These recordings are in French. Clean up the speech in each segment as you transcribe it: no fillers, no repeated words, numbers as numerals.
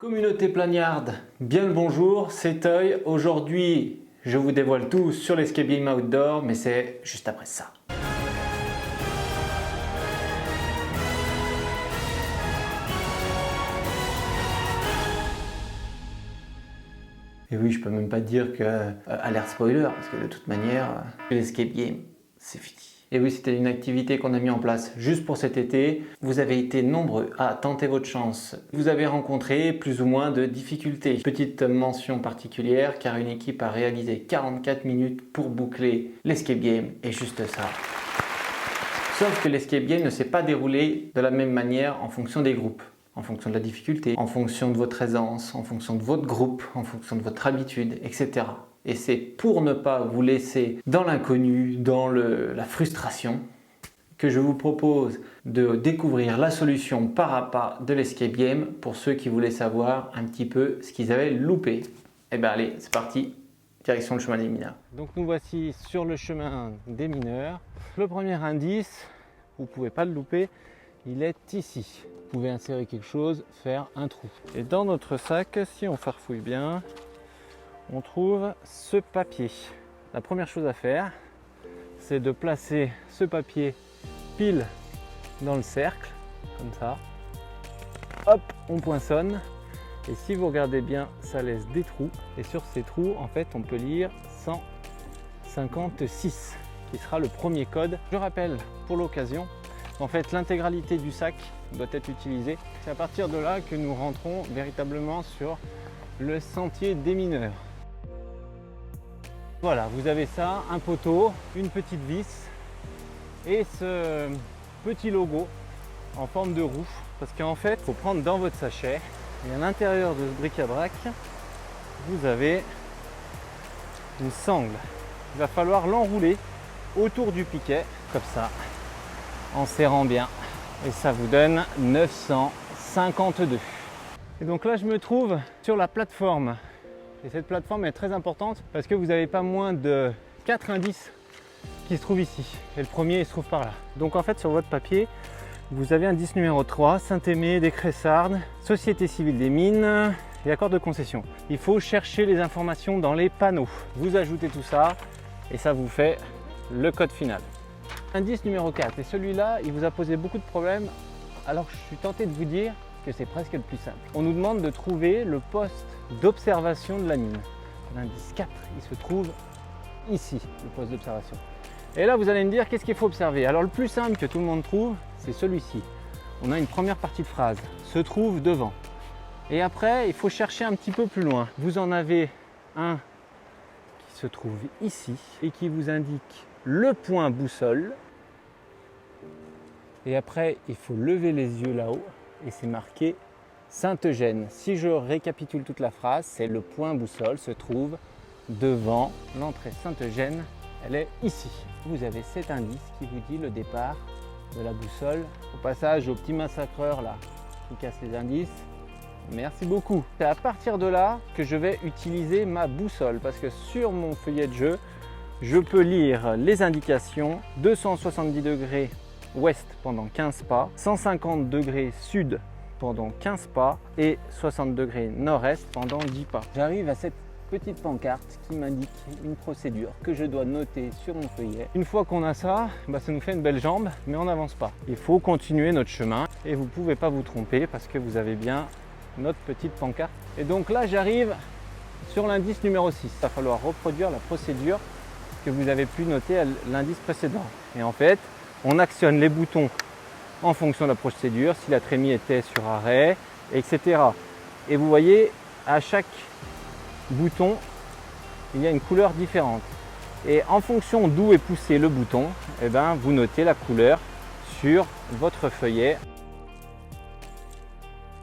Communauté Plagnarde, bien le bonjour, c'est Toy. Aujourd'hui, je vous dévoile tout sur l'escape game outdoor, mais c'est juste après ça. Et oui, je peux même pas dire que alerte spoiler, parce que de toute manière, l'escape game, c'est fini. Et oui, c'était une activité qu'on a mis en place juste pour cet été. Vous avez été nombreux à tenter votre chance. Vous avez rencontré plus ou moins de difficultés. Petite mention particulière car une équipe a réalisé 44 minutes pour boucler l'escape game et juste ça. Sauf que l'escape game ne s'est pas déroulé de la même manière en fonction des groupes. En fonction de la difficulté, en fonction de votre aisance, en fonction de votre groupe, en fonction de votre habitude, etc. Et c'est pour ne pas vous laisser dans l'inconnu, dans la frustration, que je vous propose de découvrir la solution pas à pas de l'escape game pour ceux qui voulaient savoir un petit peu ce qu'ils avaient loupé. Et bien allez, c'est parti, direction le chemin des mineurs. Donc nous voici sur le chemin des mineurs. Le premier indice, vous ne pouvez pas le louper, il est ici. Vous pouvez insérer quelque chose, faire un trou. Et dans notre sac, si on farfouille bien, on trouve ce papier. La première chose à faire, c'est de placer ce papier pile dans le cercle, comme ça. Hop, on poinçonne. Et si vous regardez bien, ça laisse des trous. Et sur ces trous, en fait, on peut lire 156, qui sera le premier code. Je rappelle pour l'occasion, en fait, l'intégralité du sac doit être utilisée. C'est à partir de là que nous rentrons véritablement sur le sentier des mineurs. Voilà, vous avez ça, un poteau, une petite vis et ce petit logo en forme de roue. Parce qu'en fait, il faut prendre dans votre sachet et à l'intérieur de ce bric-à-brac, vous avez une sangle. Il va falloir l'enrouler autour du piquet, comme ça, en serrant bien. Et ça vous donne 952. Et donc là, je me trouve sur la plateforme. Et cette plateforme est très importante parce que vous n'avez pas moins de 4 indices qui se trouvent ici. Et le premier, il se trouve par là. Donc en fait, sur votre papier, vous avez indice numéro 3, Saint-Aimé, des Cressardes, Société Civile des Mines et accord de concession. Il faut chercher les informations dans les panneaux. Vous ajoutez tout ça et ça vous fait le code final. Indice numéro 4, et celui-là, il vous a posé beaucoup de problèmes, alors je suis tenté de vous dire que c'est presque le plus simple. On nous demande de trouver le poste d'observation de la mine. L'indice 4, il se trouve ici, le poste d'observation. Et là, vous allez me dire, qu'est-ce qu'il faut observer? Alors le plus simple que tout le monde trouve, c'est celui-ci. On a une première partie de phrase, se trouve devant. Et après, il faut chercher un petit peu plus loin. Vous en avez un qui se trouve ici et qui vous indique le point boussole. Et après, il faut lever les yeux là-haut et c'est marqué Saint-Eugène. Si je récapitule toute la phrase, c'est le point boussole se trouve devant l'entrée Saint-Eugène. Elle est ici. Vous avez cet indice qui vous dit le départ de la boussole. Au passage, au petit massacreur là qui casse les indices, merci beaucoup. C'est à partir de là que je vais utiliser ma boussole parce que sur mon feuillet de jeu, je peux lire les indications 270 degrés ouest pendant 15 pas, 150 degrés sud pendant 15 pas et 60 degrés nord-est pendant 10 pas. J'arrive à cette petite pancarte qui m'indique une procédure que je dois noter sur mon feuillet. Une fois qu'on a ça, ça nous fait une belle jambe, mais on n'avance pas. Il faut continuer notre chemin et vous ne pouvez pas vous tromper parce que vous avez bien notre petite pancarte. Et donc là, j'arrive sur l'indice numéro 6. Il va falloir reproduire la procédure que vous avez pu noter à l'indice précédent. Et en fait, on actionne les boutons en fonction de la procédure, si la trémie était sur arrêt, etc. Et vous voyez, à chaque bouton, il y a une couleur différente. Et en fonction d'où est poussé le bouton, vous notez la couleur sur votre feuillet.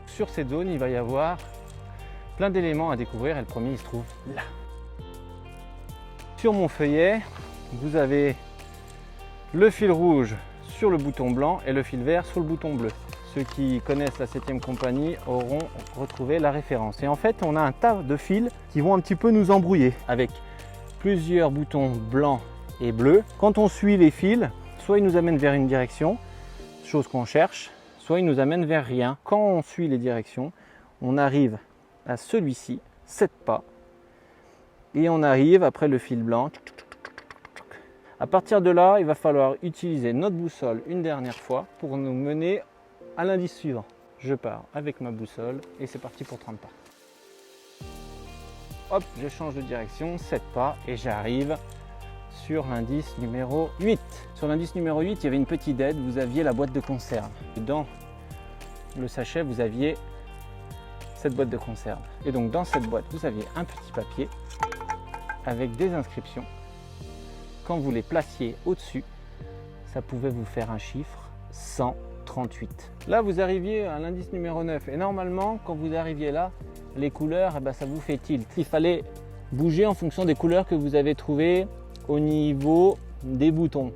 Sur cette zone, il va y avoir plein d'éléments à découvrir et le premier, il se trouve là. Sur mon feuillet, vous avez le fil rouge sur le bouton blanc et le fil vert sur le bouton bleu. Ceux qui connaissent la 7e compagnie auront retrouvé la référence. Et en fait, on a un tas de fils qui vont un petit peu nous embrouiller avec plusieurs boutons blancs et bleus. Quand on suit les fils, soit ils nous amènent vers une direction, chose qu'on cherche, soit ils nous amènent vers rien. Quand on suit les directions, on arrive à celui-ci, 7 pas. Et on arrive après le fil blanc. À partir de là, il va falloir utiliser notre boussole une dernière fois pour nous mener à l'indice suivant. Je pars avec ma boussole et c'est parti pour 30 pas. Hop, je change de direction, 7 pas et j'arrive sur l'indice numéro 8. Sur l'indice numéro 8, il y avait une petite aide, vous aviez la boîte de conserve. Dans le sachet, vous aviez cette boîte de conserve. Et donc dans cette boîte, vous aviez un petit papier avec des inscriptions. Quand vous les placiez au-dessus, ça pouvait vous faire un chiffre 138. Là, vous arriviez à l'indice numéro 9 et normalement, quand vous arriviez là, les couleurs, ça vous fait tilt. Il fallait bouger en fonction des couleurs que vous avez trouvées au niveau des boutons.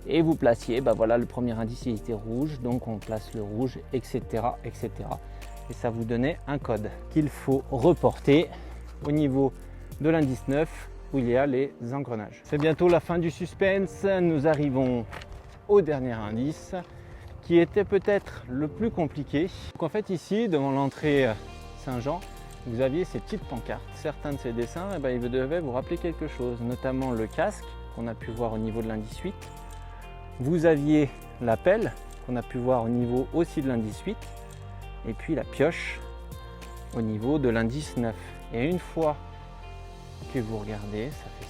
Et vous placiez, voilà, le premier indice il était rouge, donc on place le rouge, etc., etc. Et ça vous donnait un code qu'il faut reporter au niveau de l'indice 9 où il y a les engrenages. C'est bientôt la fin du suspense, nous arrivons au dernier indice qui était peut-être le plus compliqué. Donc en fait ici, devant l'entrée Saint-Jean, vous aviez ces petites pancartes. Certains de ces dessins, ils devaient vous rappeler quelque chose, notamment le casque qu'on a pu voir au niveau de l'indice 8. Vous aviez la pelle qu'on a pu voir au niveau aussi de l'indice 8 et puis la pioche au niveau de l'indice 9. Et une fois que vous regardez, ça fait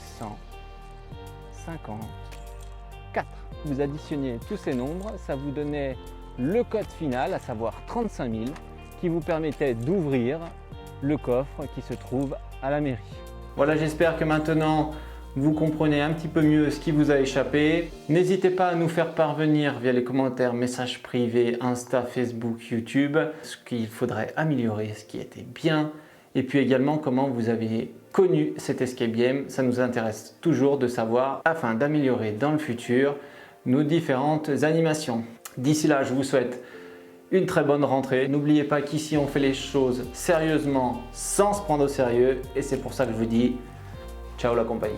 154. Vous additionnez tous ces nombres, ça vous donnait le code final, à savoir 35 000, qui vous permettait d'ouvrir le coffre qui se trouve à la mairie. Voilà, j'espère que maintenant vous comprenez un petit peu mieux ce qui vous a échappé. N'hésitez pas à nous faire parvenir via les commentaires, messages privés, Insta, Facebook, YouTube, ce qu'il faudrait améliorer, ce qui était bien, et puis également comment vous avez connu cet escape game. Ça nous intéresse toujours de savoir afin d'améliorer dans le futur nos différentes animations. D'ici là, je vous souhaite une très bonne rentrée. N'oubliez pas qu'ici on fait les choses sérieusement sans se prendre au sérieux et c'est pour ça que je vous dis ciao la compagnie.